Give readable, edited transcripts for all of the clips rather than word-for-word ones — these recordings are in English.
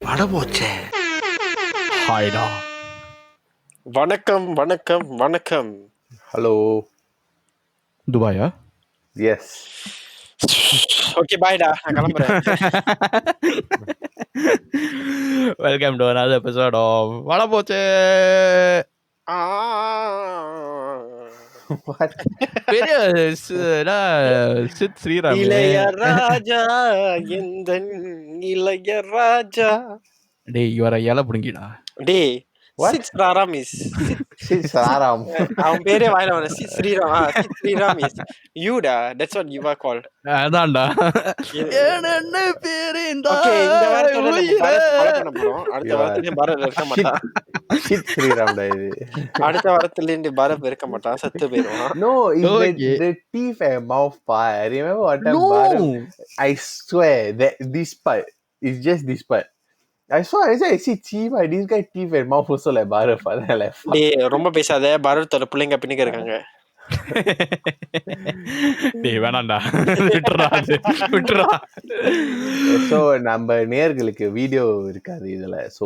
வட போச்சே. ஹாய்டா. வணக்கம் வணக்கம் வணக்கம். ஹலோ. துபாயா? எஸ். ஓகே பாய்டா, நான் கிளம்புறேன். Welcome to another episode of வட போச்சே. பெரிய சித் ஸ்ரீராம். இளையராஜா எந்தன் இளையராஜா. டேய் இவர இலை புடுங்கிடா. டேய் What? சித் ஸ்ரீராம் இஸ் சாராம். அவன் பேரே வாயில வர சித் ஸ்ரீராம். சித் ஸ்ரீராம் இஸ் யூடா. That's what you are called. அதான்டா. என்ன பேரு இந்த ஓகே, இந்த வாரத்தோட நம்ம பாரத் ஃபாலோ பண்ண போறோம். அடுத்த வாரத்துல பாரத் இருக்க மாட்டான். சித் ஸ்ரீராம்டா இது. அடுத்த வாரத்துல இருந்து பாரத் இருக்க மாட்டான், செத்து போயிடுவான். No, it's Okay. the teeth and mouth part. I remember what time No. I swear that this part is just this part. I see teeth, this guy teeth and mouth also like Bharat. Like, fuck. டேய் ரொம்ப பேசாத, பாரத்தோட பிள்ளைங்க பின்னுக்கு இருக்காங்க. டேய் வேணாம்டா. விட்டுறா. So நம்ம நேர்களுக்கு வீடியோ இருக்காது இதுல. So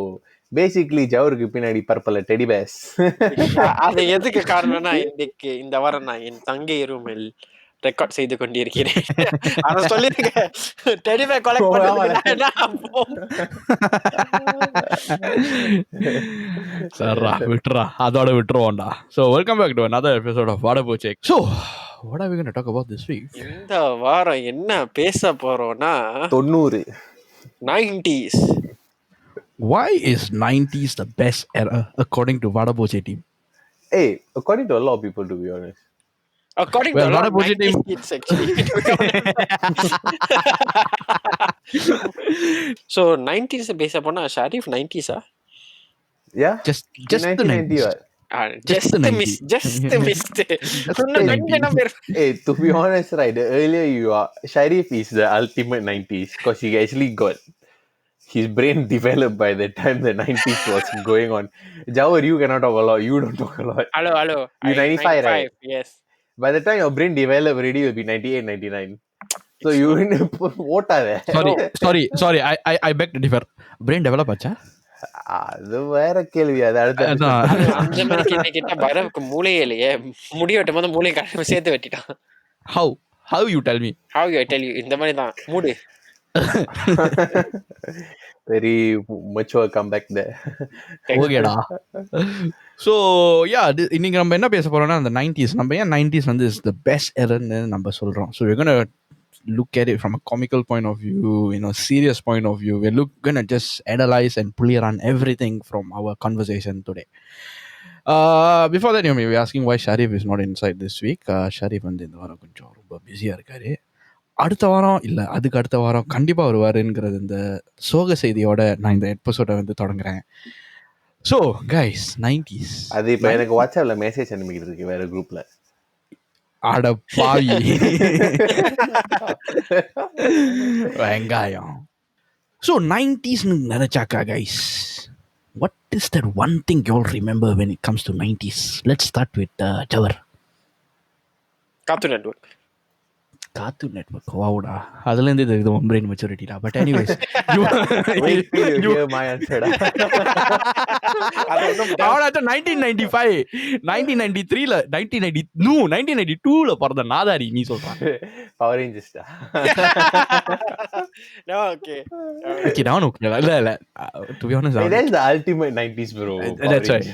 basically ஜவருக்கு பின்னாடி பர்பல டெடி பேஸ். அது எதுக்கு காரணம்னா, இன்னைக்கு இந்த வாரம் நான் என் தங்கை ரூமில் ரெக்கார்ட் செய்து கொண்டிருக்கிறேன். அத சொல்லிருக்க. டெடி பேர் கலெக்ட் பண்ணதுக்கு சரிடா விட்டுறா, அதோட விட்டுருவோம்டா. So welcome back to another episode of வட போச்சே. So what are we going to talk about this week? இந்த வாரம் என்ன பேச போறோம்னா 90. 90s. Why is 90s the best era according to வட போச்சே team? Hey, according to a lot of people, to be honest. According Well, to a lot வட of போச்சே 90s team. kids actually. So 90s பேச போனா Sharif 90s ah? Yeah? Just the 1990 90s. what? Just the miss, 90s. just missed. the 90s. Hey, to be honest, right, the earlier you are, Sharif is the ultimate 90s because he actually got his brain developed by the time the 90s was going on. Jawar, you cannot talk a lot. You don't talk a lot. Hello. You 95, right? Yes. By the time your brain developed already, you'll be 98, 99. So you what are they? Sorry. I beg to differ. Brain develop ஆச்சா? அது வேற கேள்வி. அது அடுத்த அதான். அந்த மாதிரி கேள்வி கேட்டா பரவுக்கு மூளையே இல்லையே. முடி வெட்டும் போது மூளை கலந்து சேர்த்து வெட்டிட்டான். How you tell me? How you tell you? இந்த மாதிரி தான் மூடு. very mature comeback there. ஓகேடா. So yeah, இன்னைக்கு நம்ம என்ன பேச போறோம்னா அந்த 90s. நம்ம ஏன் 90s வந்து is the best eraன்னு நம்ம சொல்றோம். So we're going to look at it from a comical point of view, serious point of view. We're going to just analyze and pull around everything from our conversation today. Before that, you may be asking why Sharif is not inside this week. Sharif வந்து இந்த வாரம் கொஞ்சம் ரொம்ப பிஸியா இருக்காரு. அடுத்த வாரம் இல்லை அதுக்கு அடுத்த வாரம் கண்டிப்பாக வருவாருங்கிறது இந்த சோக செய்தியோட நான் இந்த எபிசோடை வந்து தொடங்குறேன். So guys 90s. அது இப்போ எனக்கு வாட்ஸ்அப்ல மெசேஜ் அனுப்பிக்கிட்டு இருக்கு வேற குரூப்ல. அட பாவி வெங்காயம். ஸோ 90ஸ்னு நினைச்சாக்கா guys, what is that one thing you all remember when it comes to 90s? Let's start with Jawar. Cartoon Network. Cartoon Network. வாவுடா, அதுலேருந்து இது பிரெயின் மெச்சூரிட்டிடா. But anyways you hear my answer. அது ஒண்ணும் 1995 1993ல 1992ல பிறந்த நாதாரி நீ சொல்றான். Power Rangers டா. No, okay. ஓகே நான் ஓகே இல்ல to be honest That's the ultimate 90s bro. that's right.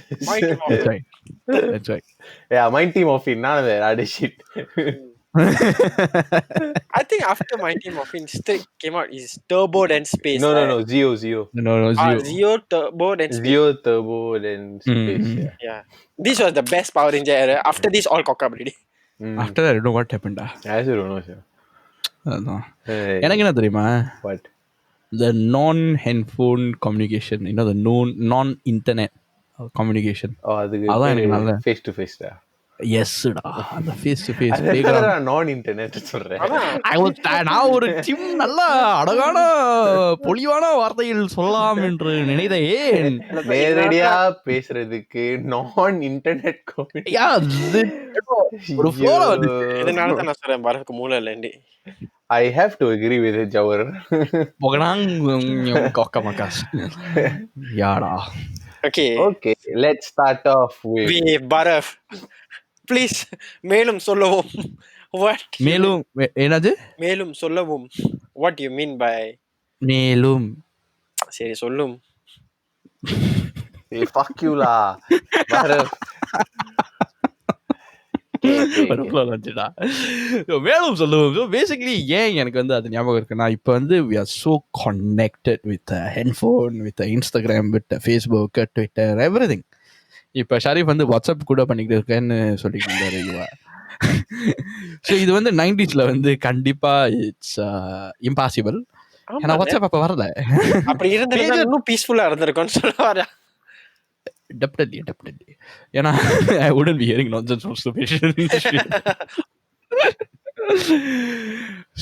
That's right. Yeah, my team of it, none of that other shit. I think after my team of Instinct came out is Turbo then Space. No, right? Zeo. No, Zeo, Turbo then Space. Zeo, Turbo, then Space. Mm-hmm. Yeah. This was the best Power Ranger era. After this, all cock up already. After that I don't know what happened. I also don't know, sir. அதான் Hey, எனக்கு என்ன தெரியுமா, what? the non-handphone communication, the non-internet communication. அதுக்கு அதான் எனக்கு நல்ல face to face டா. எஸ்டா அந்த ஃபேஸ் டு ஃபேஸ் அதான் நான் இன்டர்நெட் சொல்றேன். நான் ஒரு நல்ல அழகான பொலிவான வார்த்தையில் சொல்லலாம் என்று நினைத்தேன். நேரடியா பேசுறதுக்கு நான் இன்டர்நெட் ஒரு flow ல வந்து இதனால தான் நான் சொல்றேன் பரவுக்கு மூளை இல்லைண்டி. I have to agree with it, Jawar. Pogadang coca macas. Yada. Okay. Okay, let's start off with Barav, please மேலும் சொல்லவும். What you mean? மேலும் என்னது மேலும் சொல்லவும். What you mean by? மேலும் சரி சொல்லும். hey, fuck you lah. Bharat. Okay. மேலும் சொல்லுவோம். ஸோ பேசிக்லி ஏன் எனக்கு வந்து அது ஞாபகம் இருக்குன்னா இப்போ வந்து we are so connected with headphone with Instagram with Facebook Twitter everything. இப்போ ஷரீஃப் வந்து வாட்ஸ்அப் கூட பண்ணிக்கிட்டு இருக்கேன்னு சொல்லிட்டு இருந்தாரு இவா. ஸோ இது வந்து 90s வந்து கண்டிப்பா இட்ஸ் இம்பாசிபிள். ஏன்னா வாட்ஸ்அப் அப்போ வரல. அப்படி இருந்திருந்தா இன்னும் பீஸ்ஃபுல்லா இருந்திருக்கும்னு சொல்ல வரேன். Definitely. ஏன்னா I wouldn't be hearing nonsense from Subhash.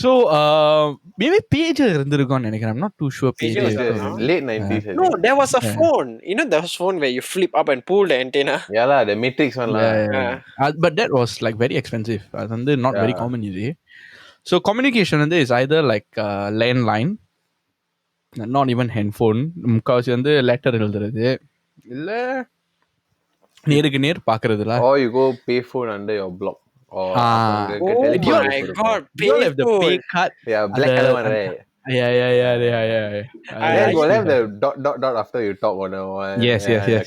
So maybe pager இருந்திருக்கும்னு நினைக்கிறேன். I'm not too sure Pager was pager. around. Late 90s. I No, think. there was a phone. You know, there was phone where you flip up and pull the antenna. Yeah lah, the Matrix one lah. But that was like very expensive. அது வந்து not very Yeah. common இது. So communication வந்து is either like landline, not even handphone. முக்காவாசி வந்து letter எழுதுறது இல்ல நேருக்கு நேர் பாக்குறதுல. Or you go pay phone under your block. Or Oh telephone my booth. god, You all have the pay painful. card. Yeah, black color one, right? Yeah. Then go used have the dot after you talk on the one. Yes.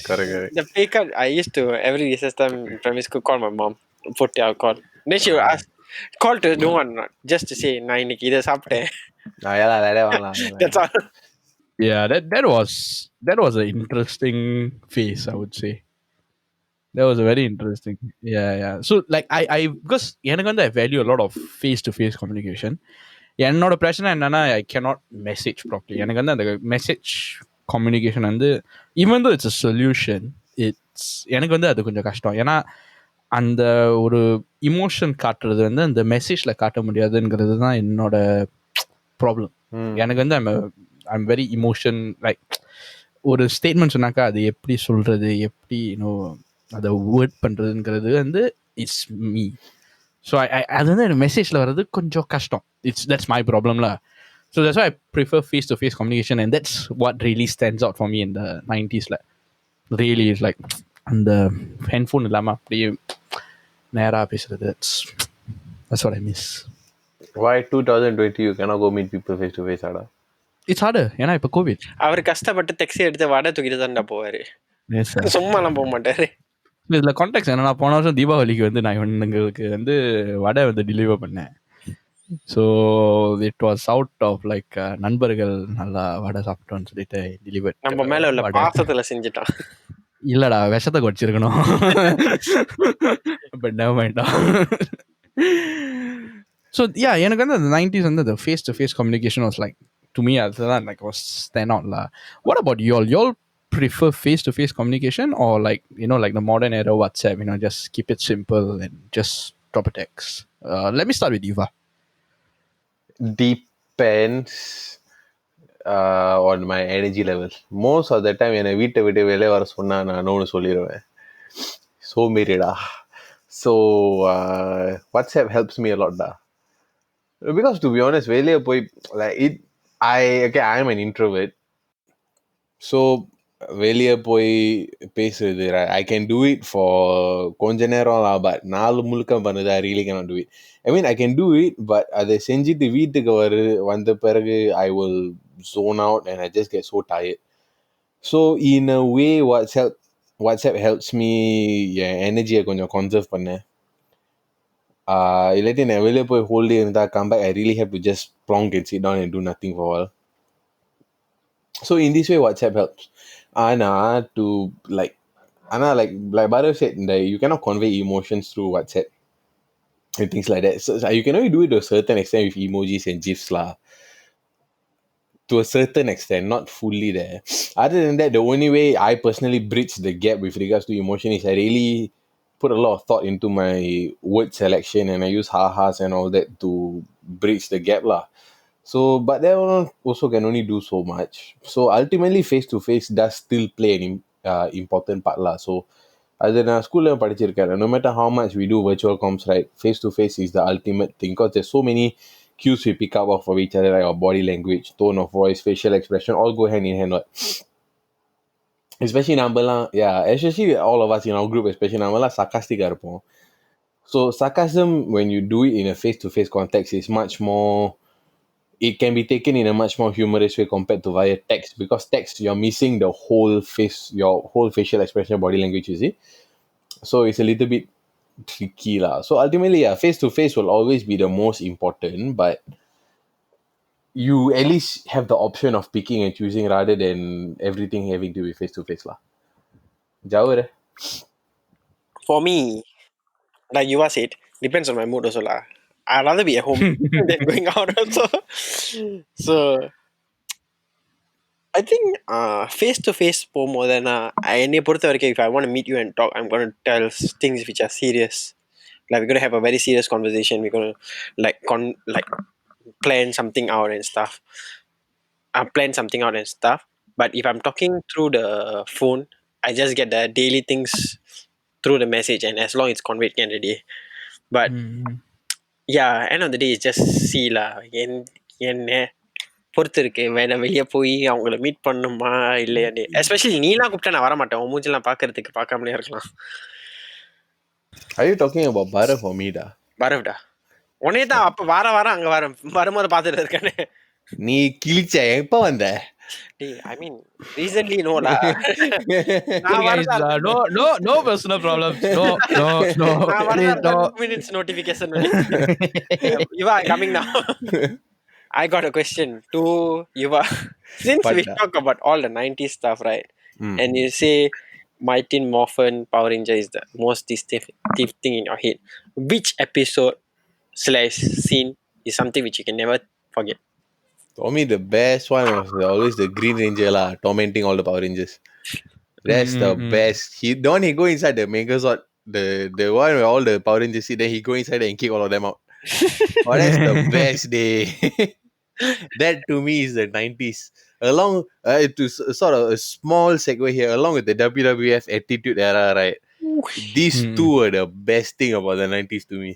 Correct. The pay card, I used to every recess time in primary school call my mom. Put your call. Then she would ask, call to no one, just to say, நான் இன்னைக்கு இதை சாப்பிட்டேன். Yeah lah, like that one lah. That's all. Yeah, that was an interesting phase, I would say. That was a very interesting. Yeah. So like I because எனக்கு வந்து I value a lot of face to face communication. என்னோட பிரச்சனை என்னன்னா I cannot message properly. எனக்கு வந்து அந்த message communication வந்து even though it's a solution, எனக்கு வந்து அது கொஞ்சம் கஷ்டம். ஏன்னா அந்த ஒரு இமோஷன் காட்டுறது வந்து அந்த மெசேஜ்ல காட்ட முடியாதுங்கிறது தான் என்னோட ப்ராப்ளம். எனக்கு வந்து ஐம் வெரி இமோஷன் லைக் ஒரு ஸ்டேட்மெண்ட் சொன்னாக்கா அது எப்படி சொல்றது, எப்படி அதை வேர்ட் பண்ணுறதுங்கிறது வந்து இட்ஸ் மீ. ஸோ அது வந்து எனக்கு மெசேஜில் வர்றது கொஞ்சம் கஷ்டம். தட்ஸ் மை ப்ராப்ளம்ல. So that's I prefer face to face communication and that's what really stands out for me இந்த 90s. ரியலி இஸ் லைக் அந்த ஹெட்ஃபோன் இல்லாமல் அப்படியே நேராக பேசுறது. That's what I miss. Why 2020 you cannot go meet people face to face, Ada? It's harder. ஏன்னா இப்போ Covid. அவர் கஷ்டப்பட்டு taxi எடுத்து வடை தூக்கிட்டு தான்டா போவாரு. சும்மாலாம் போக மாட்டாரு. இதில் கான்டாக்ட் என்னன்னா போன வருஷம் தீபாவளிக்கு வந்து நான் எங்களுக்கு வந்து வடை வந்து டெலிவர் பண்ணேன். So it was out of like நண்பர்கள் நல்லா வடை சாப்பிட்டோன்னு சொல்லிட்டு டெலிவர். நம்ம மேல உள்ள பாசத்துல செஞ்சுட்டான். இல்லடா விஷத்தை குடிச்சிருக்கணும். But never mind. So yeah எனக்கு வந்து அந்த 90s வந்து the face to face communication was like to me அதுதான் like was stand out lah. What about y'all prefer face to face communication or like like the modern era WhatsApp, just keep it simple and just drop a text? Let me start with Yuva. Depends on my energy level. Most of the time என்னை வீட்டை விட்டு வெளியே வர சொன்னா நான் நோன்னு சொல்லிடுவேன். சோம்பேறிடா. So WhatsApp helps me a lot da. Because to be honest வெளியே போய் like I'm an introvert. So வெளியே போய் பேசுறது I can do it for கொஞ்ச நேரம் but நாலு முழுக்க பண்ணது I really cannot do it. I mean I can do it but அதை செஞ்சுட்டு வீட்டுக்கு வந்த பிறகு I will zone out and I just get so tired. So in a way WhatsApp helps me எனர்ஜியை கொஞ்சம் conserve பண்ண. இல்லாட்டி நான் வெளியே போய் whole day இருந்தா come back I really have to just plonk and sit down and do nothing for a while. So in this way WhatsApp helps. Like Bhairav said, you cannot convey emotions through WhatsApp and things like that. So you can only do it to a certain extent with emojis and GIFs lah. To a certain extent, not fully there. Other than that, the only way I personally bridge the gap with regards to emotion is I really put a lot of thought into my word selection and I use ha-has and all that to bridge the gap lah. So, but that one also can only do so much. So ultimately, face-to-face does still play an important part lah. So, அது நான் ஸ்கூலில் படிச்சிருக்கேன். No matter how much we do virtual comms, right, face-to-face is the ultimate thing because there's so many cues we pick up off of each other, like our body language, tone of voice, facial expression, all go hand in hand. What? Especially especially all of us in our group, especially நம்மலாம் sarcastic இருப்போம். So sarcasm, when you do it in a face-to-face context, is much more. It can be taken in a much more humorous way compared to via text, because text you're missing the whole face, your whole facial expression, body language. You see, so it's a little bit tricky lah. So ultimately, yeah, face-to-face will always be the most important, but you at least have the option of picking and choosing rather than everything having to be face-to-face lah. Jauh dah. For me, like you said, depends on my mood also lah. I'd rather be at home than going out also. So I think face to face போகும்போதுனா என்னை பொறுத்த வரைக்கும், if I want to meet you and talk, I'm going to tell things which are serious. Like we're going to have a very serious conversation. We're going to like plan something out and stuff. But if I'm talking through the phone, I just get the daily things through the message, and as long as it's conveyed can already. But yeah, end of the day, it's just see lah. என்ன பொறுத்து இருக்கு, வேணா வெளியே போய் அவங்கள meet பண்ணுமா இல்லையானே. Especially நீலாம் கூப்பிட்டா நான் வரமாட்டேன், உன் மூஞ்செல்லாம் பார்க்கறதுக்கு பார்க்காமலே இருக்கலாம். Are you talking about Bharat or me da? வரவிடா உன்னே தான் அப்ப வாரம் அங்க வரும்போது பார்த்துட்டு இருக்கானே. நீ கிழிச்ச எப்ப வந்த? I mean, recently no lah. No personal problems. No. Please, no. 2 minutes notification. Yuva, coming now. I got a question to Yuva. Since we talk about all the 90s stuff, right? And you say Mighty Morphin Power Ranger is the most distinctive thing in your head, which episode/scene is something which you can never forget? For me, the best one was always the Green Ranger lah, tormenting all the Power Rangers. That's the best. The one he go inside the Megazord, the one where all the Power Rangers sit, then he go inside and kick all of them out. Oh, that's the best day. That to me is the 90s. Along to sort of a small segue here, along with the WWF Attitude Era, right? These two were the best thing about the 90s to me.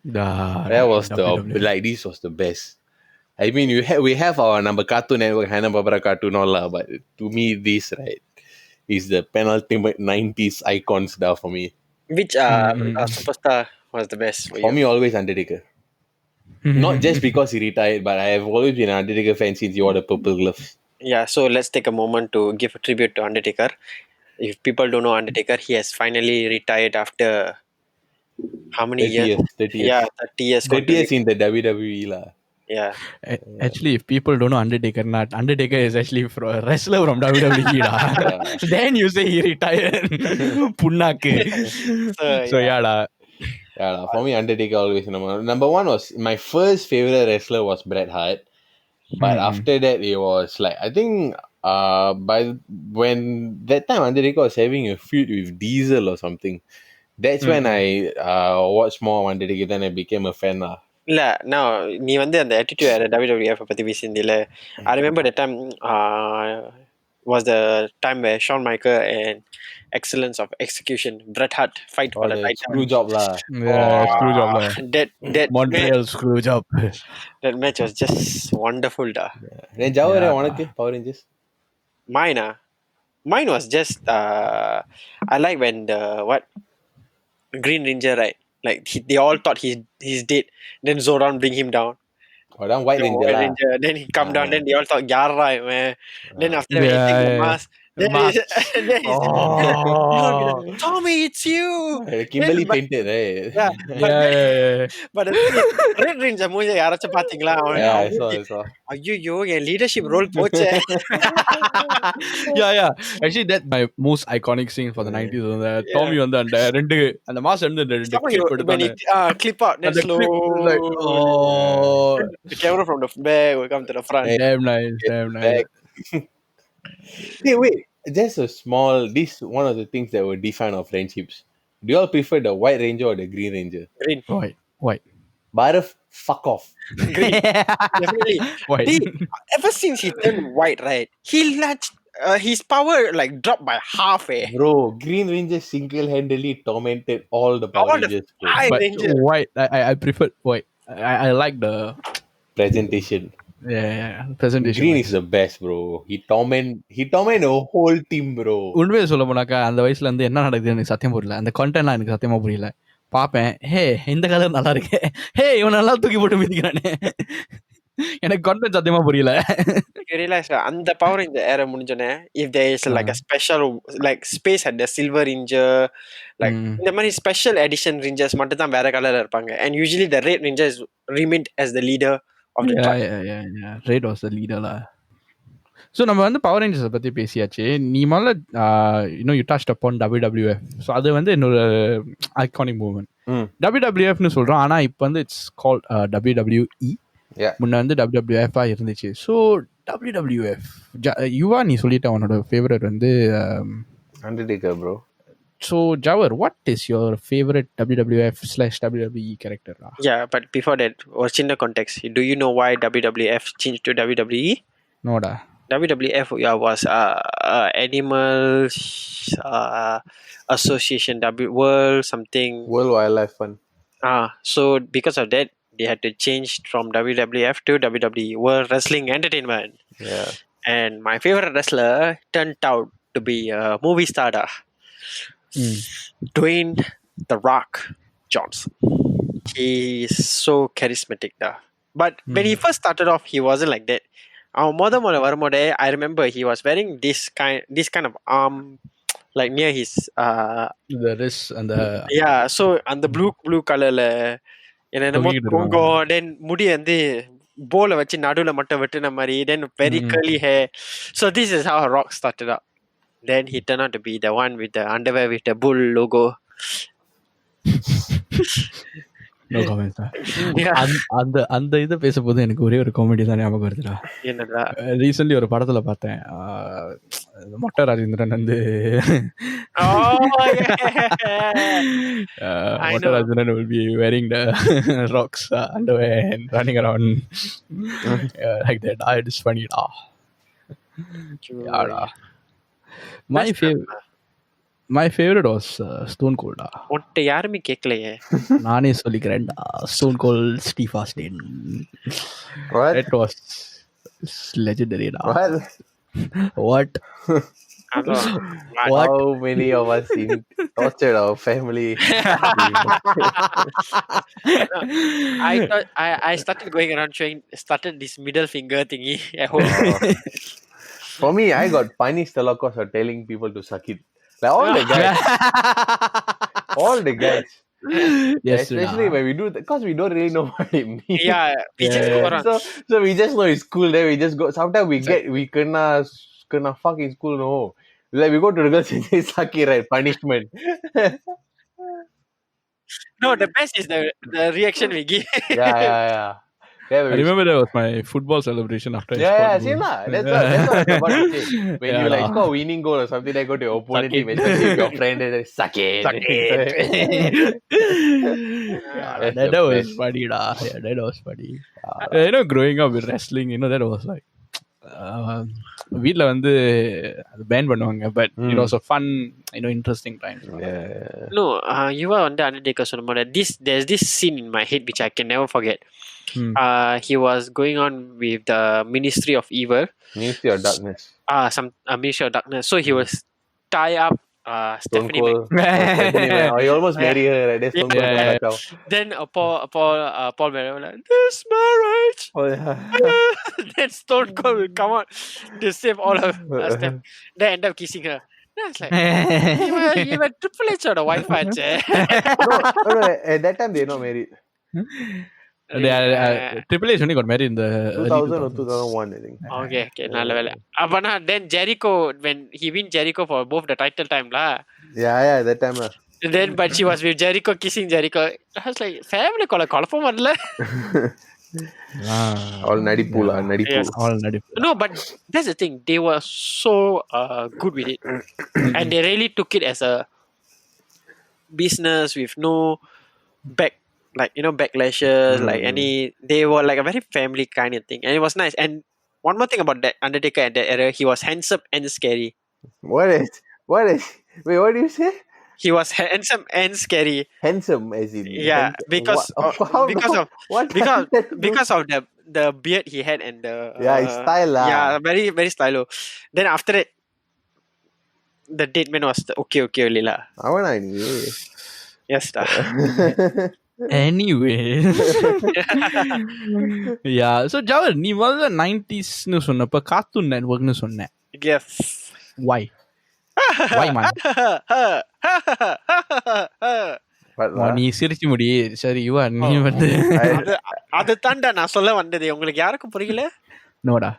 That was this was the best. I mean, we have our number Cartoon Network, Hanna-Barbera cartoon all lah, but to me, this right is the penultimate 90s icons now for me. Which superstar was the best for you? For me, always Undertaker. Not just because he retired, but I have always been an Undertaker fan since he wore the purple gloves. Yeah, so let's take a moment to give a tribute to Undertaker. If people don't know Undertaker, he has finally retired after how many 30 years? 30 years. Yeah, 30 years. 30 years in the WWE lah. Yeah. Actually, if people don't know Undertaker is actually a wrestler from WWE. Then you say he retired. Punnaku. So yeah lah. Yeah, for me, Undertaker always number one was my first favorite wrestler was Bret Hart, but after that it was like I think by when that time Undertaker was having a feud with Diesel or something. That's when I watched more of Undertaker. Then I became a fan lah. இல்ல நான் நீ வந்து அந்த attitude WWF பத்தி பேசியிருந்தில்ல. I remember that time was the time where Shawn Michaels and excellence of execution Bret Hart fight for the title. Screw job lah. Yeah, screw job lah. That Montreal screw job. That match was just wonderful da. Then Jawara உனக்கு Power Rangers? Mine was just I like when the Green Ranger, right? Like they all thought he's dead. Then Zordon bring him down. Oh, then White Ranger. Then he come down. Then they all thought Yarra, man. Then after that, he take the mask. Then Tommy, it's you. Kimberly painted, right? Yeah. But the thing is, Red Ranger மூஞ்ச யாராச்சும் பாத்தீங்களா? Yeah, I saw. ஐயோ என் leadership role போச்சே. Yeah. Actually, that's my most iconic scene for the 90s. Tommy வந்து அந்த mass வந்து ரெண்டு clip out then slow. The camera from the back will come to the front. Damn nice. Hey, wait. Just a small. This one of the things that will define our friendships. Do you all prefer the White Ranger or the Green Ranger? Green. White. Bharat, fuck off. Green. Definitely. White. Ever since he turned white, right? He his power like dropped by half. Bro, Green Ranger single-handedly tormented all the Power Rangers. But White, I preferred White. I like the Presentation. presentation. Green is the best, bro. He torment the whole team, bro. உண்மையை சொல்ல போனாக்கா அந்த வயசுல இருந்து என்ன நடக்குது எனக்கு சத்தியம் புரியல. அந்த கண்டென்ட்லாம் எனக்கு சத்தியமா புரியல. பார்ப்பேன், ஹே இந்த கலர் நல்லா இருக்கு, ஹே இவன் நல்லா தூக்கி போட்டு மிதிக்கிறானே. எனக்கு கண்டென்ட் சத்தியமா புரியல. You realize அந்த Power Ranger era முடிஞ்சோனே, if there is like a special like space at the Silver Ranger, like இந்த மாதிரி special edition Rangers மட்டும் தான் வேற கலர்ல இருப்பாங்க. And usually the Red Ranger is remained as the leader of the tribe. Yeah. Red was the leader lah. So நம்ம வந்து power ரேஞ்சர்ஸை பற்றி பேசியாச்சு. நீ முதல்ல you touched upon WWF. So அது வந்து என்னோட ஐகானிக் மூவ்மெண்ட். WWFனு சொல்கிறோம், ஆனால் இப்போ வந்து இட்ஸ் கால்ட் WWE. முன்ன வந்து WWF இருந்துச்சு. ஸோ WWF யுவா நீ சொல்லிட்ட உன்னோட ஃபேவரட் வந்து Undertaker, bro. ஸோ ஜவர், what is your favourite WWF/WWE character? Yeah, but before that, ஒரு சின்ன context. Do you know why WWF changed to WWE? நோடா. WWF was animal association, World something. World Wildlife Fund. So because of that, they had to change from WWF to WWE, World Wrestling Entertainment. Yeah. And my favorite wrestler turned out to be a movie star, Dwayne The Rock Johnson. He is so charismatic, but when he first started off, he wasn't like that. மொத வரும்போதே I remember he was wearing this kind of arm, like near his the wrist and the so அந்த blue colorல என்னமோ Congo, then முடி வந்து போல வச்சு நடுவுல மட்டும் வெட்டுன மாதிரி, then very curly hair. So this is how Rock started up. Then he turned out to be the one with the underwear with the bull logo. No comments. அந்த இதை பேசும்போது எனக்கு ஒரே ஒரு காமெடி தான் ஞாபகம் வருதுடா. என்னடா? ரீசென்ட்லி ஒரு படத்துல பார்த்தேன், மொட்டை ராஜேந்திரன் வந்து மொட்டை Rajendran will be wearing the Rock's underwear and running around like that. It is funny da. Yeah. My favorite was Stone Cold. உன்கிட்ட யாருமே கேட்கலையே. நானே சொல்லிக்கிறேன்டா, Stone Cold Steve Austin. What? It was legendary. What? What? How many of us tortured our family? I started going around started this middle finger thingy at home. For me, I got punished a lot because of telling people to suck it. Like all the guys. Yes, especially when we do that, because we don't really know what it means. Yeah, we just go around. So we just know it's cool. Then we just go. Sometimes we kena fuck in school. No, like we go to the girls and say suck it, right? Punishment. No, the best is the reaction we give. Yeah. I remember that was my football celebration after I scored goal. Same lah. That's what I was about to say. When you like score winning goal or something, then go to your opponent team, especially if your friend and suck it. That was funny, da. Yeah, that was funny. Growing up with wrestling, that was like வீட்ல வந்து அது pan பண்ணுவாங்க, but it was a fun, interesting time. No, you are on the Undertaker சொன்னோட there's this scene in my head which I can never forget. He was going on with the Ministry of Evil. Ministry of Darkness. Ministry of Darkness. So he was tie up Stephanie McMahon. He almost married her. Right? That's Stone Cold. Then Paul Bearer was like, "This marriage." Oh yeah. Then Stone Cold will come out to save all of Steph. They end up kissing her. I was like, you were Triple H or the wife, No, at that time they're not married. Triple H only got married in the 2000 or 2001, I think. Okay, நல்ல வேலை. அப்பனா then Jericho, when he win Jericho for both the title time lah. Yeah, that time lah. Then but she was with Jericho, kissing Jericho. I was like, family குழப்பம் வரல. All nadipu lah, nadipu. Yes. all nadipu. No, but that's the thing. They were so good with it, and they really took it as a business with no backlashes, like they were like a very family kind of thing, and it was nice. And one more thing about that Undertaker at that era, he was handsome and scary. What is wait, what do you say? he was handsome and scary. Handsome as in Yeah, because because of the beard he had and the his style lah. Yeah, very very stylo. Then after that, the date man was okay only lah. அவனா நீ Yes, da. Anyway. Yeah. So Jawar, நீ முதல்ல 90s னு சொன்னப்ப Cartoon Network னு சொன்ன. Yes. Why? Why man? நீ சிரிச்சு முடி. சரி யுவா நீ வந்து அது தாண்டா நான் சொல்ல வந்தது. உங்களுக்கு யாருக்கும் புரியல? நோடா.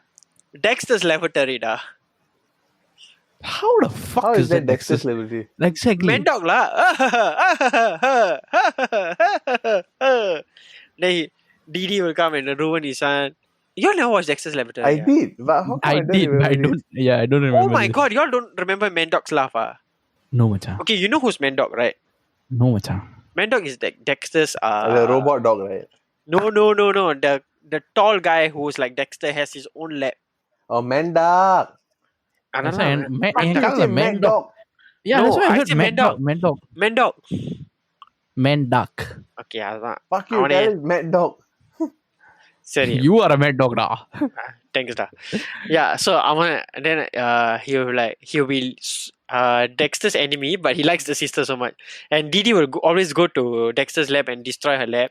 Dexter's Laboratory டா. How the fuck How is that Dexter's Dexter's Laboratory? Exactly. Man dog lah. Didi will come and ruin his son. You all never watched Dexter's Laboratory? I did, but how come I did, but I don't. Yeah, I don't remember. Oh my this. god, you all don't remember Man Dog's laugh, ah? No, macha. Okay, you know who's Man Dog, right? No, macha. Man Dog is Dexter's. The robot dog, right? No. The tall guy who's like Dexter has his own lab. Oh, Mandak. That's why Man Dog. Yeah, No, that's why I I heard said Man Dog. Man Dog. Man Duck. Okay, அதான். Fuck you, tell him Mad Dog. சரி. You are a Mad Dog, da. Thanks, da. Yeah, so then he'll be Dexter's enemy, but he likes the sister so much. And Didi will always go to Dexter's lab and destroy her lab.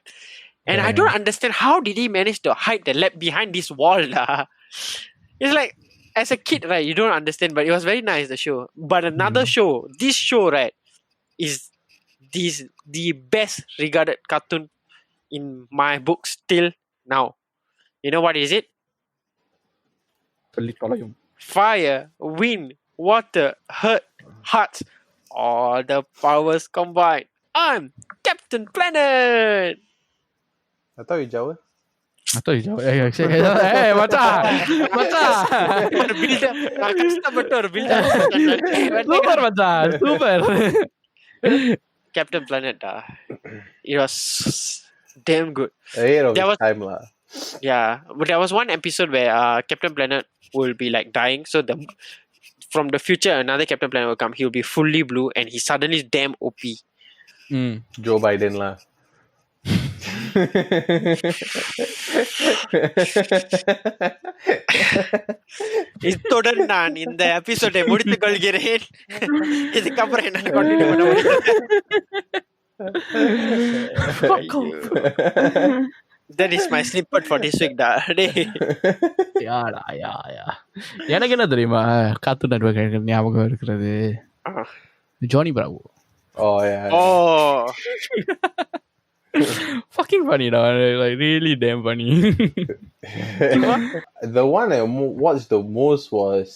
And I don't understand how did he manage to hide the lab behind this wall, da. It's like, as a kid, right, you don't understand, but it was very nice, the show. But another show, this show, right, is the best regarded cartoon in my books till now. You know what is it? Fire, wind, water, earth, hearts, all the powers combined. I'm Captain Planet. I thought you Jawa. I thought you. Hey, macha. ஒரு builder, நான் கஷ்டப்பட்டு ஒரு builder. Super, macha. Super. Captain Planet, it was damn good. Ahead of There his was- time lah. Yeah, but there was one episode where Captain Planet will be like dying. So from the future, another Captain Planet will come. He'll be fully blue, and he suddenly is damn OP. Joe Biden lah. இத்துடன் நான் இந்த எபிசோடை முடித்துக் கொள்கிறேன். இதுக்கப்புறம் என்ன continue பண்ண முடியாது. That is my snippet for this week, da. யாடா யா எனக்கு என்ன தெரியுமா கார்ட்டூன் நெட்வொர்க் எனக்கு ஞாபகம் இருக்கிறது Johnny Bravo. Oh yeah. Oh, Fucking funny, da. Like really damn funny. The one I watched the most was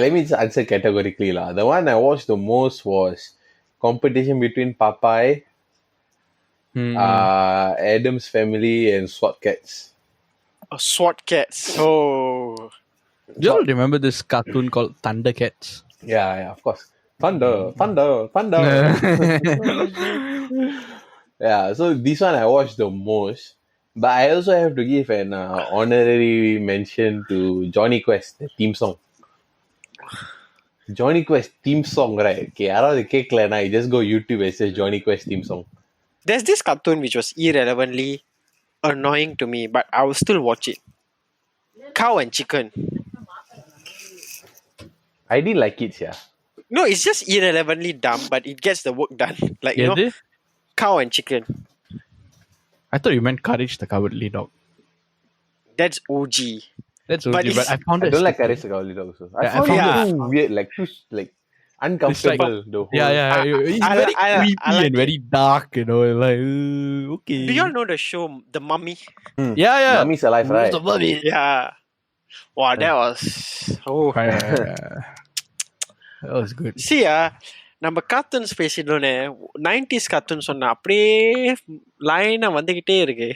let me just answer categorically lah. The one I watched the most was competition between Popeye, Adam's Family, and SWAT Cats. SWAT Cats. Oh, Do you all remember this cartoon called Thundercats? Yeah, of course. Thunder. Yeah, so this one I watched the most. But I also have to give an honorary mention to Johnny Quest, the theme song. Johnny Quest theme song, right? Okay, யாராவது கேட்கலனா you just go YouTube and say Johnny Quest theme song. there's this cartoon which was irrelevantly annoying to me, but I will still watch it. Cow and Chicken. I didn't like it, yeah. No, it's just irrelevantly dumb, but it gets the work done. Like, you know, Cow and Chicken. I thought you meant Courage the Cowardly Dog. That's OG. That's okay, but I found I it. don't like Courage the Cowardly Dog also. I Yeah, I found found it too weird, too uncomfortable. The whole Yeah. It's I very like creepy it. and very dark, you know. Like, okay. Do you all know the show The Mummy? Yeah. Mummy's alive, right? The mummy. Yeah. Wow, that was... Oh. That was good. See, நம்ம cartoons பேசிட்டோன்னே 90s cartoon சொன்னா அப்படியே லைனா வந்துகிட்டே இருக்கு.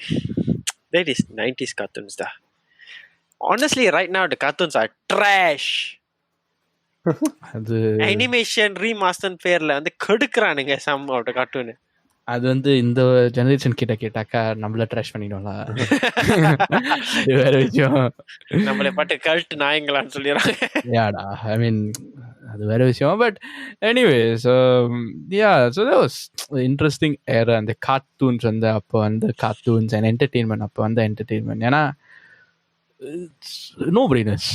That is 90s cartoons da. Honestly, right now the cartoons are trash. அது animation remaster பேர்ல வந்து கெடுக்குறானுங்க some of the cartoon. அது வந்து இந்த ஜெனரேஷன் கிட்ட கேட்டாக்கா நம்மள ட்ராஷ் பண்ணிடும்ல. வேற விஷயம். நம்மளை பாட்டு கல்ட் நாயங்களான்னு சொல்லிடுறாங்க. யாடா ஐ மீன் அது வேற விஷயம். But anyways, yeah, so that was interesting era. அந்த cartoons வந்து அப்போ வந்து cartoons and entertainment அப்போ வந்து entertainment. ஏன்னா no brainers.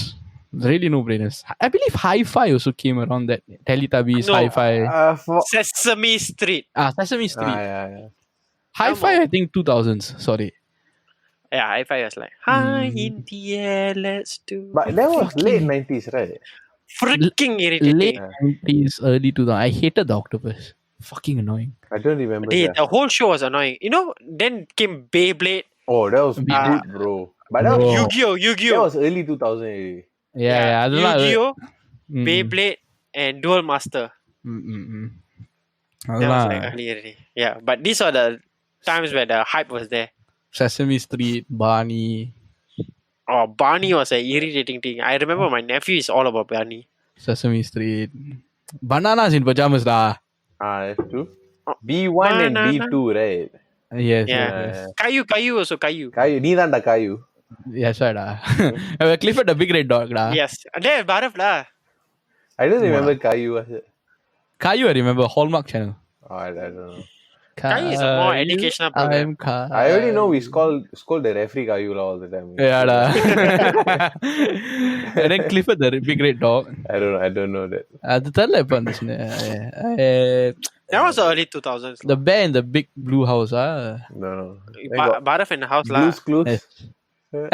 Really no brainers. I believe Hi-Fi also came around that. Teletubbies, No. Hi-Fi. Sesame Street. Sesame Street. yeah. Hi-Fi, I think 2000s. Sorry. Yeah, Hi-Fi was like, hi in the air, let's do. But that was late 90s, right? Freaking irritating. Late 90s, early 2000s. I hated the octopus. Fucking annoying. I don't remember Hey, that. the whole show was annoying. You know, then came Beyblade, Oh, that was good, bro. But that was, Yu-Gi-Oh, that Yu-Gi-Oh, was early 2000 already. Yeah. அதெல்லாம் Yu-Gi-Oh, Mm. Beyblade, and Duel Master. That was அதெல்லாம் like early. Yeah, but these are the times where the hype was there. Sesame Street, Barney. Oh, Barney was an irritating thing. I remember my nephew is all about Barney. Sesame Street. Bananas in pajamas da. That's true. B1 and Banana. B2, right? Yes. Yeah. Caillou also Caillou. Caillou, நீ தான்டா Caillou. Yes, right. Clifford the Big Red Dog da. Yes. And then Barav lah. I don't remember Caillou. Caillou, I remember Hallmark Channel. Oh, I don't know. Caillou is a more educational program. I already know we scold the referee Caillou all the time. Yeah, da. And then Clifford the Big Red Dog. I don't know that. அது தெரியல எப்ப வந்துச்சுன்னு. That was the early 2000s. The Bear in the Big Blue House. No. Barav in the house lah. Blue's Clues. Yes.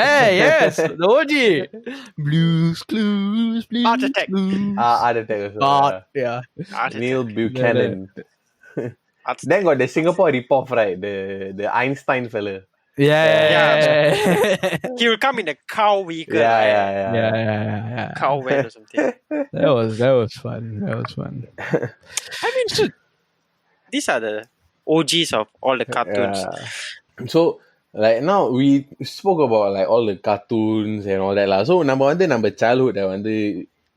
Hey, yes, the OG. Blues Clues, Blues Heart Attack. Clues. Art Attack also. Yeah. Neil Buchanan. Then got the Singapore rip-off, right? The Einstein fella. Yeah. He will come in a cow vehicle. Yeah. Cow van or something. That was fun. I mean, these are the OGs of all the cartoons. Yeah. So, like now we spoke about like all the cartoons and all that lah. So, number childhood,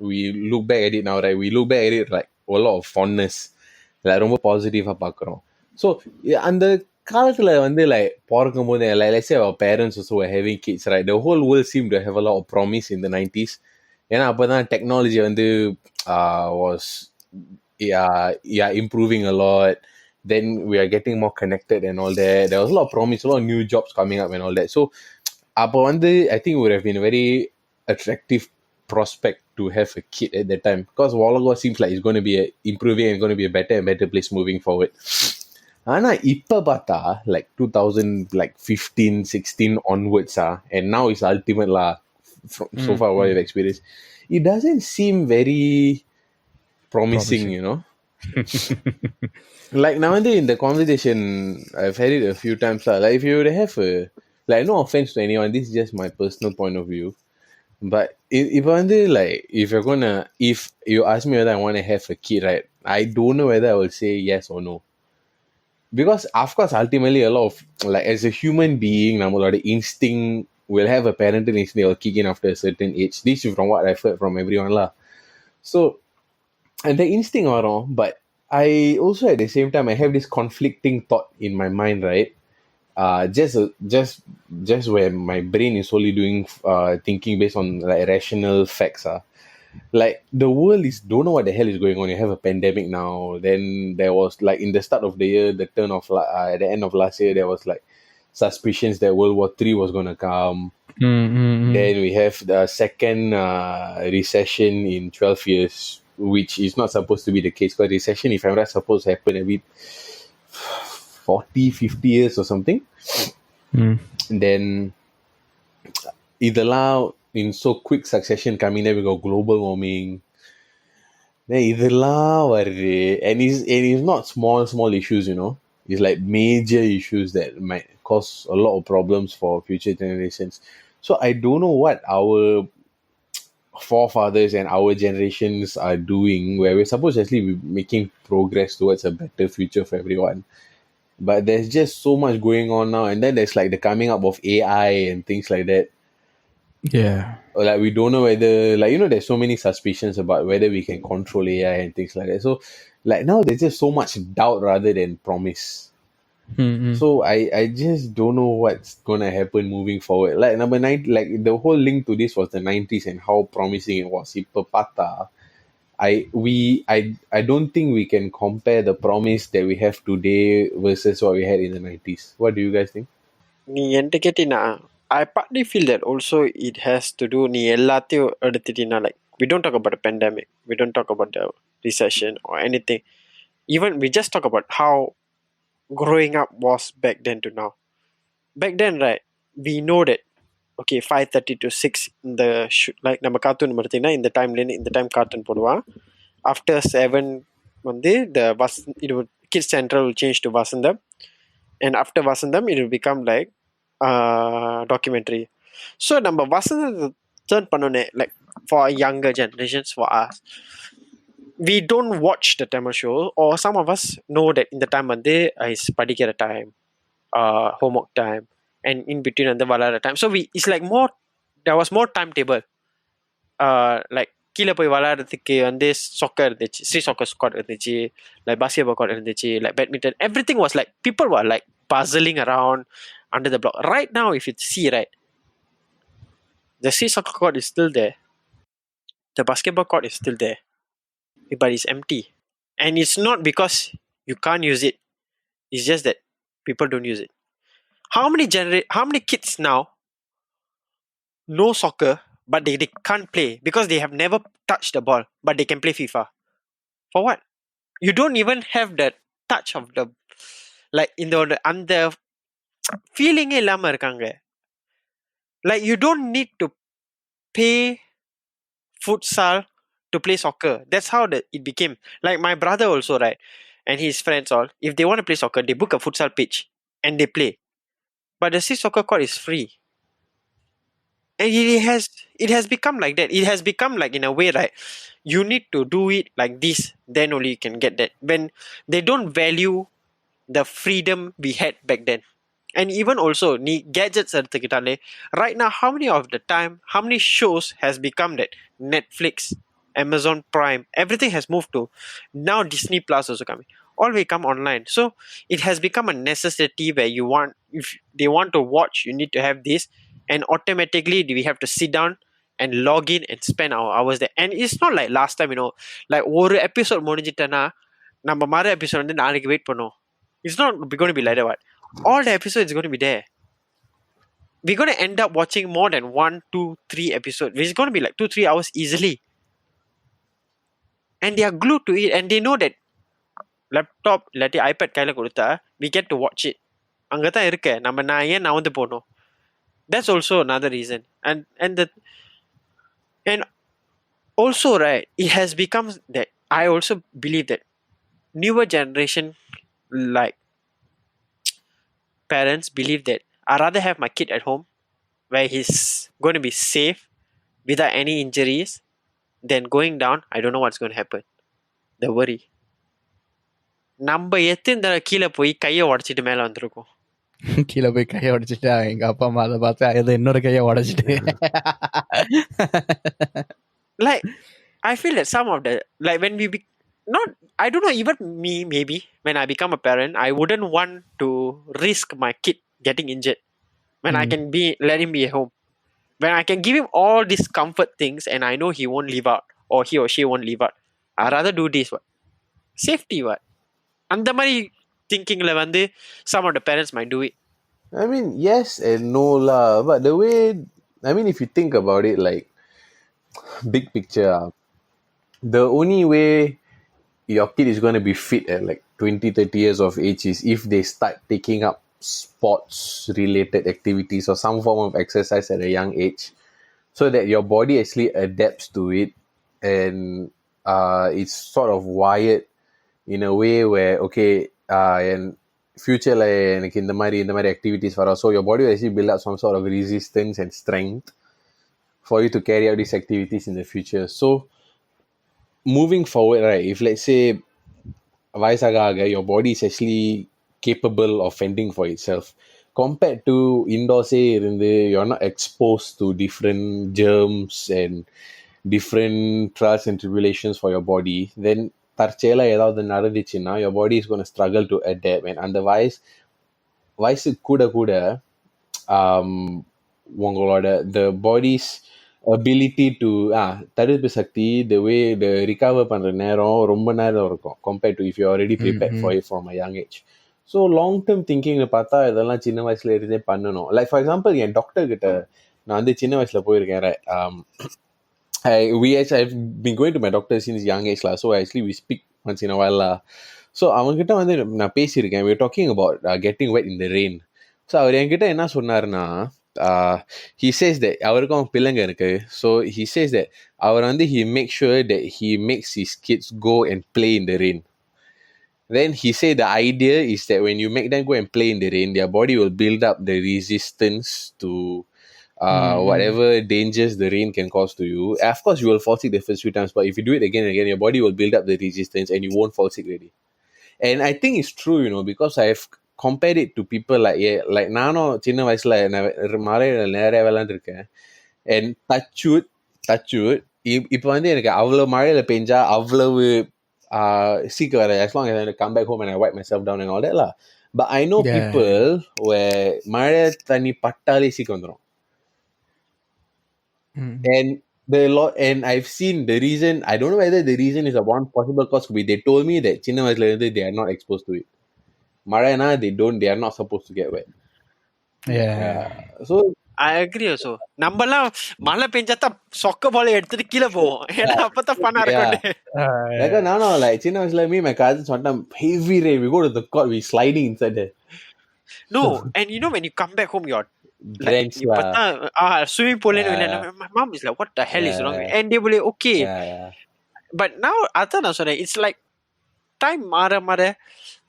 we look back at it now, right? We look back at it like a lot of fondness. Like ரொம்ப பாசிட்டிவா பார்க்குறோம். So அந்த காலத்துல like பிறக்கும் போது like let's say our parents also were having kids, right? The whole world seemed to have a lot of promise in the 90s. ஏன்னா அப்பதான் technology was improving a lot. Then we are getting more connected and all that. There was a lot of promise, a lot of new jobs coming up and all that. So அப்போ I think it would have been a very attractive prospect to have a kid at that time, because Wolago seems like it's going to be improving and going to be a better and better place moving forward. Ana இப்ப பார்த்தா like 2015 16 onwards and now it's ultimate lah. So far what I've experienced, it doesn't seem very promising. You know. Like now in the conversation I've had it a few times lah. Like if you would have like no offense to anyone, this is just my personal point of view. But if you ask me whether I want to have a kid, right, I don't know whether I will say yes or no. Because of course ultimately a lot of like as a human being, nammaloda instinct will have a parental instinct that will kick in after a certain age. This is from what I've heard from everyone lah. So and the instinct varum, but I also at the same time I have this conflicting thought in my mind, right? Just where my brain is solely doing thinking based on like rational facts. Like the world don't know what the hell is going on. You have a pandemic now. Then there was like in the start of the year, at the end of last year, there was like suspicions that World War III was going to come. Then we have the second recession in 12 years, which is not supposed to be the case. Because recession, if I'm right, supposed to happen every 40-50 years or something. Then இதெல்லாம் in so quick succession coming, then we got global warming. Then இதெல்லாம் வருது, and it's not small issues, you know. It's like major issues that might cause a lot of problems for future generations. So I don't know what our forefathers and our generations are doing, where we're supposed to actually be making progress towards a better future for everyone. But there's just so much going on now, and then there's like the coming up of AI and things like that. Yeah. Or like we don't know whether, like, you know, there's so many suspicions about whether we can control AI and things like that. So like now there's just so much doubt rather than promise. So I just don't know what's gonna happen moving forward. Like number 9, like the whole link to this was the 90s and how promising it was. Ippa pata, I don't think we can compare the promise that we have today versus what we had in the 90s. What do you guys think? நீ என்கிட்ட கேட்டீங்கன்னா I partly feel that also it has to do நீ எல்லாத்தையும் எடுத்துட்டீங்கன்னா like we don't talk about the pandemic, we don't talk about the recession or anything. Even we just talk about how growing up was back then to now. Back then, right, we know that okay 5:30 to 6 in the like நம்ம cartoon பார்த்தீங்கன்னா இந்த டைம்ல இந்த time cartoon போடுவான். After 7 வந்து the it would Kids Central will change to Vasandam, and after Vasandam it will become like documentary. So நம்ம Vasandam turn பண்ணோனே like for younger generations, for us, we don't watch the Tamil show, or some of us know that in the time வந்து is படிக்கிற time, homework time, and in between அந்த விளையாடுற time. So it's like more, there was more timetable. Like கீழே போய் விளையாடுறதுக்கு வந்து soccer இருந்துச்சு, street soccer court இருந்துச்சு, like basketball court இருந்துச்சு, like badminton. Everything was like people were like puzzling around under the block. Right now, if you see, right, the street soccer court is still there, the basketball court is still there, but it's empty. And it's not because you can't use it, it's just that people don't use it. How many kids now know soccer but they can't play because they have never touched the ball, but they can play FIFA? For what? You don't even have that touch of the like in the feeling இல்லாம இருக்காங்க. Like you don't need to pay futsal to play soccer. That's how it became. Like my brother also, right, and his friends all, if they want to play soccer, they book a futsal pitch and they play. But the street soccer court is free. And it has become like that. It has become like, in a way, right, you need to do it like this, then only you can get that. When they don't value the freedom we had back then. And even also நீ gadgets எடுத்துக்கிட்டாலே, right now how many of the time, how many shows has become that Netflix, Amazon Prime, everything has moved to now Disney Plus also coming, all will come online. So it has become a necessity where you want, if they want to watch, you need to have this, and automatically we have to sit down and log in and spend our hours there. And it's not like last time, like ஒரு episode முடிஞ்சிட்டேன்னா நம்ம மறு episode வந்து நாளைக்கு wait பண்ணோம். It's not going to be like that. What? All the episodes is going to be there. We're going to end up watching more than 1, 2, 3 episodes. It's going to be like 2-3 hours easily. And they are glued to it, and they know that laptop இல்லாட்டி iPad கையில கொடுத்தா we get to watch it. அங்கே தான் இருக்க, நான் ஏன் வந்து போகணும்? That's also another reason. And also, right, it has become that I also believe that newer generation, like parents, believe that I'd rather have my kid at home where he's going to be safe without any injuries than going down. I don't know what's going to happen. The worry. நம்ம எத்தனை தடவை கீழே போய் கையை உடச்சிட்டு மேலே வந்திருக்கோம். கீழே போய் கையை உடைச்சிட்டா எங்க அப்பா அம்மா அதை பார்த்து அதை இன்னொரு கையை உடைச்சிட்டு. Like I feel that some of the, like when we not, I don't know, even me, maybe when I become a parent, I wouldn't want to risk my kid getting injured when I can let him be at home, when I can give him all these comfort things and I know he won't leave out, or he or she won't leave out. I'd rather do this. What? Safety. What? அந்த மாதிரி thinkingல வந்து some of the parents might do it. I mean, yes and no lah, but the way, I mean, if you think about it, like big picture, the only way your kid is going to be fit at like 20-30 years of age is if they start taking up sports related activities or some form of exercise at a young age, so that your body actually adapts to it, and it's sort of wired in a way where, okay, and future எனக்கு இந்த மாதிரி activities வரும், so your body will actually build up some sort of resistance and strength for you to carry out these activities in the future. So moving forward, right, if let's say vaisaga, your body is actually capable of fending for itself compared to indoors, you're not exposed to different germs and different trials and tribulations for your body, then தற்செயலா ஏதாவது நடந்துச்சுன்னா your body is going to struggle to adapt, and அந்த வயசு கூட உங்களோட the body's ability to தடுப்பு சக்தி, the way the recover பண்ற நேரம் ரொம்ப நேரம் இருக்கும் compared to if you already prepared for it from a young age. So long term thinking பார்த்தா இதெல்லாம் சின்ன வயசுல இருந்தே பண்ணணும். Like for example N doctor கிட்ட நான் வந்து சின்ன வயசுல போயிருக்கேன், right? I've been going to my doctor since young age lah, so actually we speak once in a while lah. So அவங்ககிட்ட வந்து நான் பேசியிருக்கேன், we're talking about getting wet in the rain. So அவர் என்கிட்ட என்ன சொன்னாருன்னா, he says that அவருக்கும் பிள்ளைங்க இருக்கு, so he says that அவர் வந்து he makes sure that he makes his kids go and play in the rain. Then he said the idea is that when you make them go and play in the rain, their body will build up the resistance to whatever dangers the rain can cause to you. Of course, you will fall sick the first few times, but if you do it again and again, your body will build up the resistance and you won't fall sick already. And I think it's true, because I've compared it to people like நானும் சின்ன வயசுல மழையில நிறைய விளையாண்டுருக்கேன். And touch wood, இப்போ வந்து எனக்கு அவ்வளவு மழையில பெஞ்சா அவ்வளவு சீக்கிரம் வர, as long as I come back home and I wipe myself down and all that lah. But I know people where மழை தண்ணி பட்டாலே சீக்கிரம் வந்துடும். And I've seen the reason, I don't know whether the reason is a one possible cause could be they told me that சின்ன வயசுல இருந்து they are not exposed to it. மழைனா they are not supposed to get wet. So I agree also. நம்மலாம் மழை பெஞ்சாதான் சொக்க போல எடுத்துட்டு கீழே போவோம், ஏன்னா அப்பதான் பண்ணா இருக்கும். நானும் like சின்ன வயசுல me my cousins sometimes heavy rain, we go to the court, we sliding inside there. No, and when you come back home you're drenched swimming pool my mom is like what the hell is wrong, and they will okay. But now அதான் நான் சொல்றேன், it's like time மாற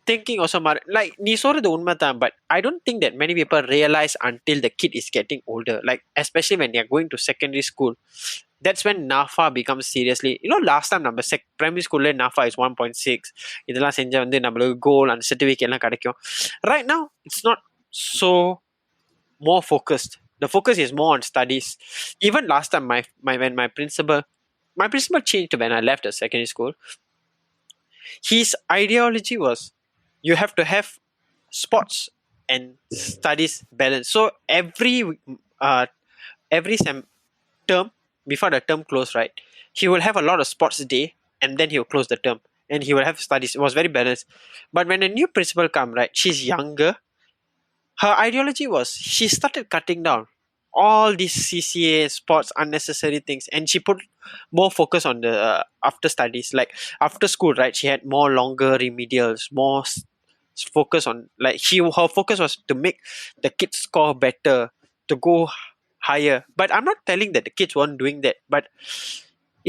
thinking also மாற. Like நீ சொல்றது உண்மைதான், but I don't think that many people realize until the kid is getting older, like especially when they are going to secondary school. That's when NAFA becomes seriously, last time நம்ம primary school NAFA is 1.6, இதெல்லாம் செஞ்சா வந்து நம்மளுக்கு கோல் and certificate எல்லாம் கிடைக்கும். Right now it's not so more focused. The focus is more on studies. Even last time when my principal changed when I left the secondary school. His ideology was you have to have sports and studies balance. So every term before the term close, right, he will have a lot of sports day and then he will close the term and he will have studies. It was very balanced. But when a new principal come, right, she's younger. Her ideology was she started cutting down all these CCA, sports, unnecessary things, and she put more focus on the after studies. Like after school, right, she had more longer remedials, more focus on her focus was to make the kids score better, to go higher. But I'm not telling that the kids weren't doing that, but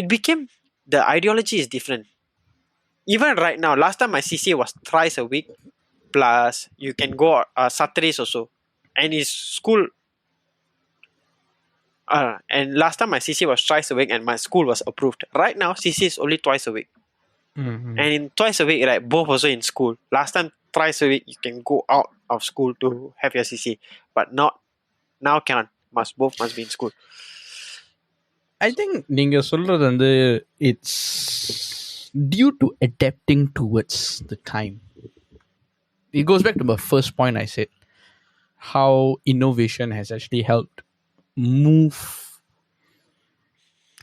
it became the ideology is different. Even right now, last time my CCA was thrice a week, plus you can go Saturdays also, and his school. And last time my CCA was twice a week and my school was approved. Right now CCA is only twice a week. And in twice a week, right, both also in school. Last time thrice a week you can go out of school to have your CCA, but not now cannot. Both must be in school. I think நீங்க சொல்றது வந்து it's due to adapting towards the time. It goes back to the first point I said, how innovation has actually helped move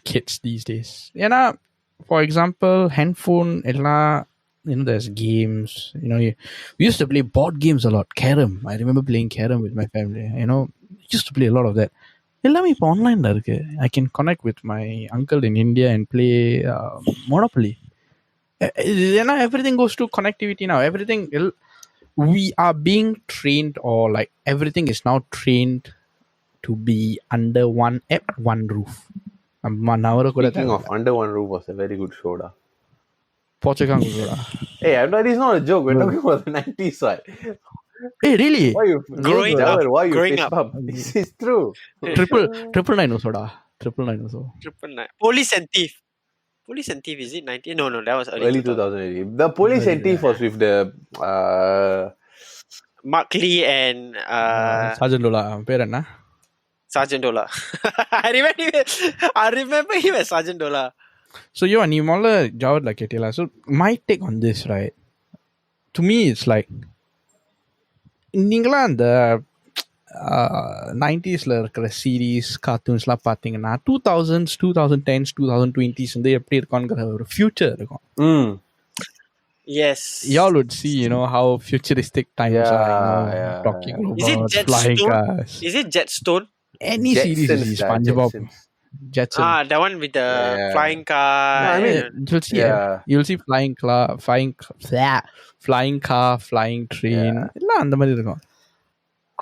kids these days. For example, handphone எல்லாம், there's games, we used to play board games a lot. Carom, I remember playing Carom with my family. Used to play a lot of that. எல்லாமே இப்போ ஆன்லைன்ல இருக்கு. I can connect with my uncle in India and play Monopoly. Everything goes to connectivity now. Everything we are being trained, or like everything is now trained to be under one app, one roof. Speaking of Under One Roof was a very good show da. Hey, it's not a joke. We're talking about the 90s, right? Hey, really? Why you Growing up. This is true. Triple nine also da. Triple nine also. Police and Thief. Police and Thief, is it 90? No, that was early 2000. The Police and Thief was with the Mark Lee and Sergeant Lola. பேர் என்ன? Sergeant Dola. I remember him as Sergeant Dola. So நீ முதல்ல ஜாவத்ல கேட்டீங்களா? So my take on this, right? To me it's like நீங்களா அந்த நைன்டிஸில் இருக்கிற series கார்ட்டூன்ஸ்லாம் பார்த்தீங்கன்னா 2000s 2010s 2020s வந்து எப்படி இருக்கும்ங்கிற ஒரு ஃபியூச்சர் இருக்கும். Yes. Y'all would see, how futuristic times Yeah, are, yeah, talking Is it robots, flying Jetstone? cars. Is it Jetstone? Any series you see, SpongeBob, Jetsons. The one with the Yeah. flying car. No, I mean, You'll see, you'll see flying car, flying train. எல்லாம் அந்த மாதிரி இருக்கும்.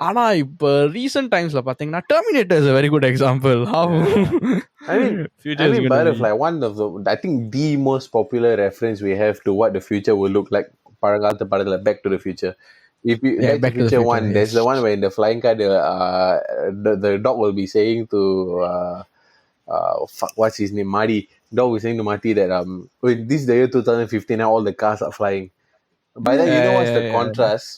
ஆனா இப்போ recent டைம்ஸ்ல பாத்தீங்கன்னா terminator is a very good example how future is going to be. Like one of the, I think the most popular reference we have to what the future will look like, பழங்காலத்து படத்துல Back to the Future. If you Back to the Future one, there's the one where in the flying car the dog will be saying to what's his name, Marty. Dog was saying to Marty that this is the year 2015 and all the cars are flying. By then you know what's the contrast.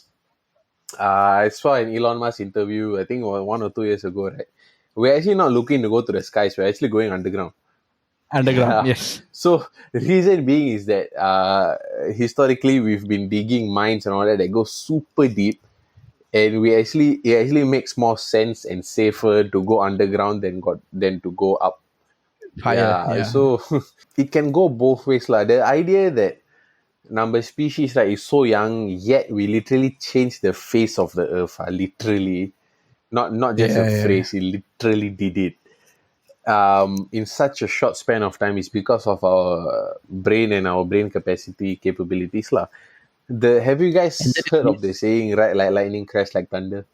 I saw an Elon Musk interview, I think 1 or 2 years ago, right? We're actually not looking to go to the skies, we're actually going underground. Yes. So the reason being is that historically we've been digging mines and all that go super deep, and it actually makes more sense and safer to go underground than to go up higher. So it can go both ways lah. The idea that number species is so young, yet we literally changed the face of the earth. Literally, not just a phrase. He literally did it in such a short span of time. Is because of our brain and our brain capabilities lah. Have you guys heard of the saying, "Ride like lightning, crash like thunder"?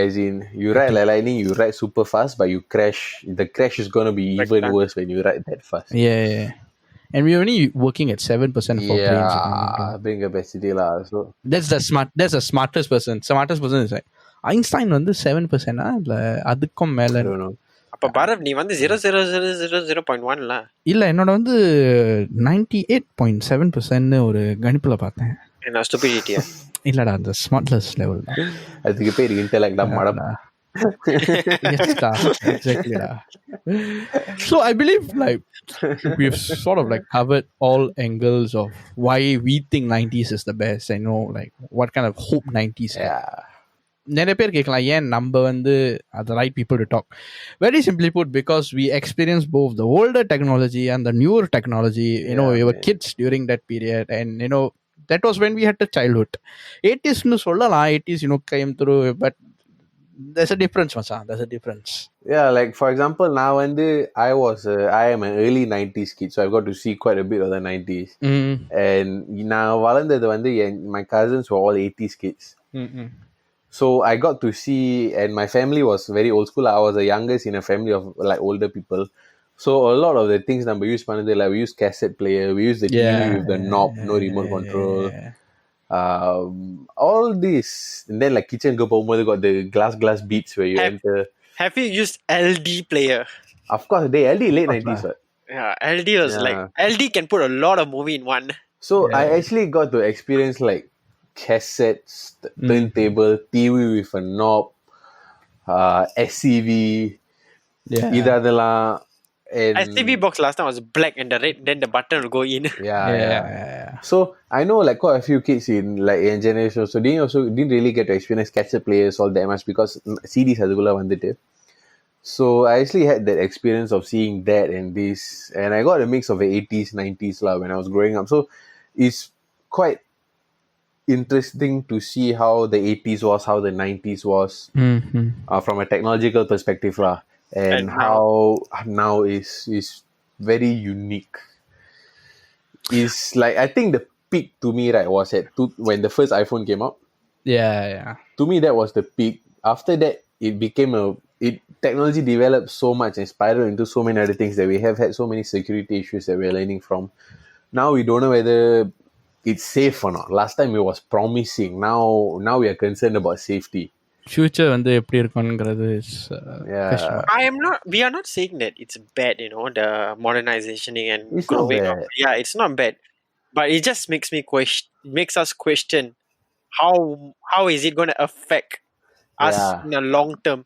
As in, you ride like lightning, you ride super fast, but you crash. The crash is gonna be even worse when you ride that fast. Yeah. And we're only working at 7% of our brains. Brain capacity lah. So that's the smartest person. Smartest person is like Einstein வந்து 7% இல்ல அதுக்கும் மேல. I don't know. அப்ப பாரத் நீ வந்து 0.000.1 ல இல்ல என்னோட வந்து 98.7% ஒரு கணிப்புல பார்த்தேன். என்ன ஸ்டூபிடிட்டி இல்லடா அந்த ஸ்மார்ட்னஸ் லெவல் தான். அதுக்கு பேர் இன்டெலெக்ட் தான் மடம். Yes, exactly. So I believe like we've sort of like covered all angles of why we think 90s is the best. I know like what kind of hope 90s have. நிறைய பேர் கேட்கலாம் ஏன் நம்ம வந்து the right people to talk. Very simply put, because we experienced both the older technology and the newer technology. We were kids during that period, and that was when we had the childhood. 80s nu sollala, 80s came through, but there's a difference, Macha. There's a difference. Yeah, like for example, now when I am an early 90s kid, so I've got to see quite a bit of the 90s. And now valandadu vandu my cousins were all 80s kids. So I got to see, and my family was very old school. I was the youngest in a family of like older people. So a lot of the things we use panadhu, like we use cassette player, we use the TV with the knob, no remote control. All this, and then like kitchen go pogumbodhu got the glass beats where you enter. Have you used LD player? Of course, LD late 90s. Yeah, LD was like LD can put a lot of movie in one. So I actually got to experience like cassettes, turntable, TV with a knob, SCV, idadala. SCV box last time was black and the red, then the button will go in. Yeah. So I know like quite a few kids in like in generation, so didn't really get to experience cassette players all that much because CDs adukula vandittu. So I actually had that experience of seeing that and this, and I got a mix of the 80s, 90s lah when I was growing up. So it's quite interesting to see how the 80s was, how the 90s was, from a technological perspective lah. And how now is very unique. It's like I think the peak to me was at when the first iPhone came out. Yeah. To me that was the peak. After that it became technology developed so much and spiraled into so many other things that we have had so many security issues that we're learning from. Now we don't know whether it's safe or not. Last time it was promising. Now we are concerned about safety. Future வந்து எப்படி இருக்கும்ங்கிறது we are not saying that it's bad, the modernization and it's growing not up. Yeah, it's not bad, but it just makes us question how is it going to affect us in the long term.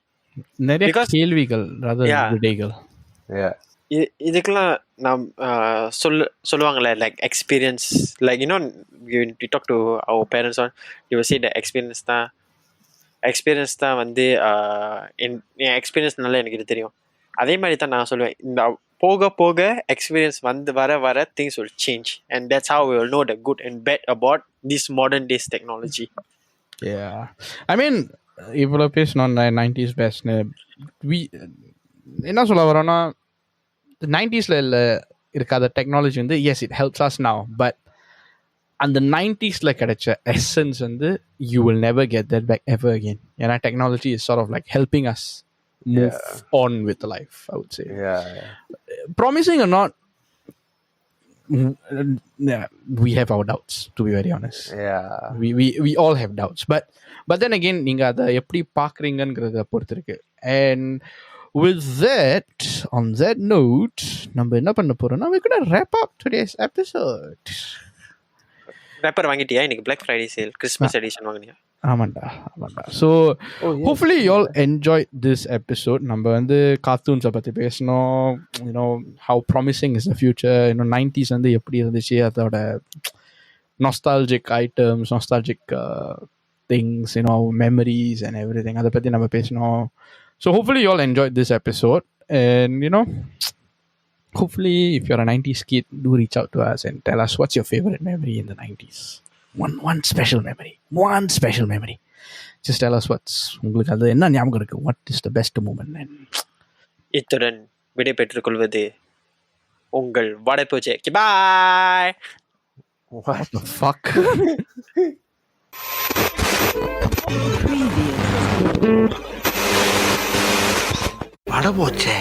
நிறைய கேள்விகள் rather than விடைகள். இதுக்கெல்லாம் நாம் சொல்லுவாங்கல்ல like experience, like we talk to our parents on, they will say that experience தான் experience தான் வந்து என் எக்ஸ்பீரியன்ஸ்னால எனக்கு இது தெரியும். அதே மாதிரி தான் நான் சொல்லுவேன், இந்த போக போக எக்ஸ்பீரியன்ஸ் வந்து வர things will change, and that's how we will know the good and bad about this modern days technology. Yeah, I mean, இவ்வளோ பேசணும் 90s பெஸ்ட்னு. என்ன சொல்ல வரோன்னா, 90s இருக்காத டெக்னாலஜி வந்து yes it helps us now, but அந்த 90s கிடைச்ச essence வந்து you will never get that back ever again. ஏன்னா technology is sort of like helping us move on with life, I would say. Promising or not, we have our doubts, to be very honest. We all have doubts, but then again நீங்க அதை எப்படி பார்க்குறீங்கங்கிறத பொறுத்து இருக்கு. And with that, on that note, நம்ம என்ன பண்ண போறோம்னா, we're gonna wrap up today's episode. Wrapper வாங்கிட்டியா? இன்னைக்கு Black Friday sale, Christmas edition வாங்குனியா? ஆமாண்டா. So hopefully you all enjoy this episode. நம்ம வந்து கார்ட்டூன்ஸை பற்றி பேசணும், you know how promising is the future, இன்னும் 90s வந்து எப்படி இருந்துச்சு, அதோட nostalgic items, nostalgic things, you know memories and everything, அதை பற்றி நம்ம பேசணும். So hopefully you all enjoy this episode, and you know hopefully if you're a 90s kid, do reach out to us and tell us what's your favorite memory in the 90s. One special memory. Just tell us what's உங்களுக்கு அது என்ன ஞாபகம் இருக்கு, what is the best moment. இத்துடன் விடை பெற்றுக் கொள்வது உங்கள் வடப்பூச்சே. Bye. What the fuck? பட போச்சே.